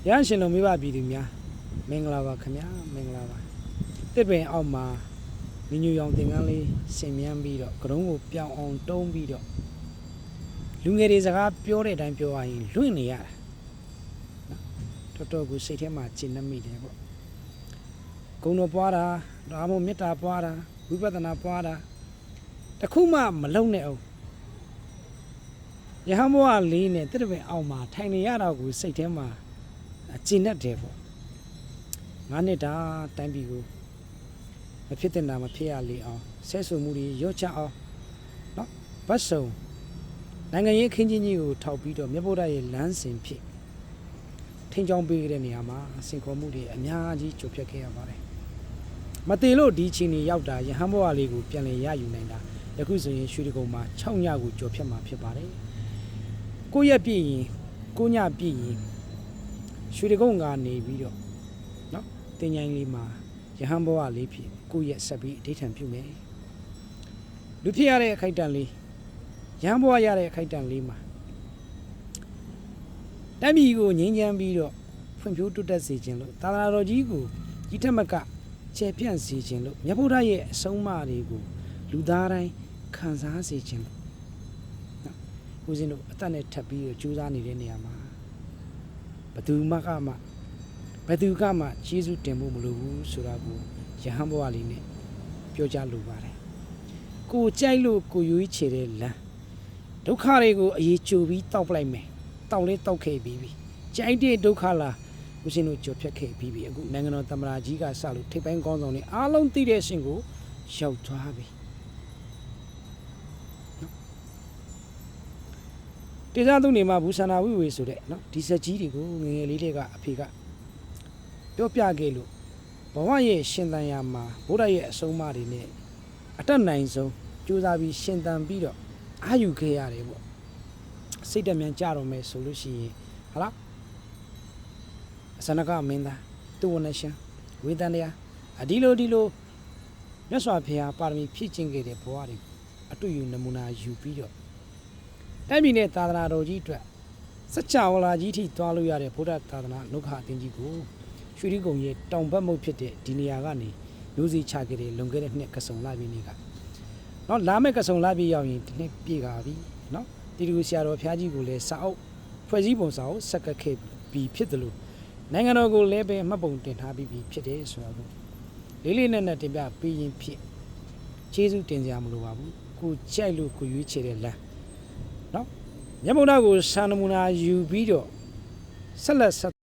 ရရှင်လုံးမိဘပြည်သူများမင်္ဂလာပါခင်ဗျာမင်္ဂလာပါတစ်ပင်အောက်မှာညီညွတ်ရောင်သင်္ကန်းလေးဆင်မြန်းပြီးတော့ကရုံးကိုပြောင်းအောင်တုံးပြီးတော့လူငယ်တွေစကားပြောတဲ့အတိုင်းပြောရရင်လွင့်နေရတာနော်တော်ကိုစိတ်ထဲမှာကျဉ်နှမိတယ်ပေါ့ဂုဏ်တော်ပွားတာဒါမှမဟုတ်မေတ္တာပွားတာဝိပဿနာပွားတာတခုမှမလုံနဲ့အောင်ရဟန်းဘဝလေးနဲ့တစ်ပင်အောက်မှာထိုင်နေရတော့ကိုစိတ်ထဲမှာကျဉ်တ်တယ်ပေါ့9နှစ်တာတိုင်းပြည်ကိုမဖြစ်တဲ့နာမဖြစ်ရလေအောင်ဆဲဆိုမှုတွေရော့ချအောင်နော်ဗတ်စုံနိုင်ငံရေးအခင်းချင်းကြီးကိုထောက်ပြီးတော့မြတ်ဗုဒ္ဓရဲ့လမ်းစဉ်ဖြစ်ထင်းချောင်းပေးတဲ့နေရာမှာစင်ခေါ်မှုတွေအများကြီးကြုံဖြတ်ခဲ့ရပါတယ်မတည်လို့ဒီချင်းတွေရောက်တာရဟန်းဘဝလေးကိုပြန်လည်ရယူနိုင်တာယခုဆိုရင်ရွှေတကုံမှာ6ညကိုကြော်ဖြတ်မှာဖြစ်ပါတယ်9ရက်ပြည့်ရင်9ညပြည့်ရင်ရွှေတကုံကနေပြီးတော့နော်တင်ញိုင်းလေးမှာရဟန်းဘဝလေးဖြစ်9ရက်ဆက်ပြီးအဋ္ဌံပြုမယ်လူဖြစ်ရတဲ့အခိုက်အတန့်လေးရဟန်းဘဝရတဲ့အခိုက်အတန့်လေးမှာတမ်းပြည်ကိုငြိမ်းချမ်းပြီးတော့ဖွံ့ဖြိုးတိုးတက်စေခြင်းလို့သာသနာတော်ကြီးကိုကြီးထက်မကချေပြန့်စေခြင်းလို့မြတ်ဗုဒ္ဓရဲ့အဆုံးအမတွေကိုလူသားတိုင်းခံစားစေခြင်းလို့နော်ဦးဇင်းတို့အသက်နဲ့ထပ်ပြီးတော့ကြိုးစားနေတဲ့နေရာမှာဘသူကမှကျေးဇူးတင်ဖို့မလိုဘူးဆိုတာကိုရဟန်းဘဝလေးနဲ့ပြောကြလိုပါတယ်ကိုကြိုက်လို့ကိုရွေးချယ်တဲ့လမ်းဒုက္ခတွေကိုအရေးကြိုပြီးတောက်ပလိုက်မယ်တောက်လေးတောက်ခဲ့ပြီးပြီကြိုက်တဲ့ဒုက္ခလားဦးရှင်တို့ကြော်ဖြတ်ခဲ့ပြီးပြီအခုနိုင်ငံတော်သမ္မတကြီးကစလို့ထိပ်ပိုင်းကောင်းဆောင်တွေအားလုံးသိတဲ့အရှင်ကိုရောက်သွားပြီတေဇာသူနေမှာဘူဆန္ဒဝိဝေဆိုတဲ့နော်ဒီစက်ကြီးတွေကိုငငယ်လေးတွေကအဖေကပြောပြခဲ့လို့ဘဝရဲ့ရှင်သန်ရာမှာဘုရားရဲ့အဆုံးအမတွေနဲ့အတက်နိုင်ဆုံးကြိုးစားပြီးရှင်သန်ပြီးတော့အာယူခဲ့ရတယ်ပေါ့စိတ်တမြန်ကြတော့မယ်ဆိုလို့ရှိရင်ဟာလားအစနကမင်းသားသူဝနရှင်ဝေဒန်တရားဒီလိုမြတ်စွာဘုရားပါရမီဖြည့်ကျင့်ခဲ့တဲ့ဘဝတွေအတူယူနမူနာယူပြီးတော့တိုင်းပြည်နဲ့သာသနာတော်ကြီးအတွက်စัจ java လာကြီးထိသွားလို့ရတဲ့ဗုဒ္ဓသာသနာနှုတ်ခအသင်းကြီးကိုရွှေရီကုံရဲ့တောင်ဘက်မုတ်ဖြစ်တဲ့ဒီနေရာကနေမျိုးစီချခဲ့တဲ့လွန်ခဲ့တဲ့နှစ်ကစုံလာပြီနေ့ကနော်လာမဲ့ကစုံလာပြီရောက်ရင်ဒီနှစ်ပြည့်ကာပြီနော်တီတူဆရာတော်ဘုရားကြီးကိုလည်းစာအုပ်ဖွဲ့စည်းပုံစာအုပ်ဆက်ကခဲ့ပြီးဖြစ်တယ်လို့နိုင်ငံတော်ကိုလည်းပဲမှတ်ပုံတင်ထားပြီးဖြစ်တယ်ဆိုတာကိုလေးနက်တင်ပြပြီးရင်ဖြစ်ကျေးဇူးတင်စရာမလိုပါဘူးကိုကြိုက်လို့ကိုရွေးချယ်တဲ့လမ်းနော်မြတ်ဗုဒ္ဓကိုစာနမူနာယူပြီးတော့ဆက်လက်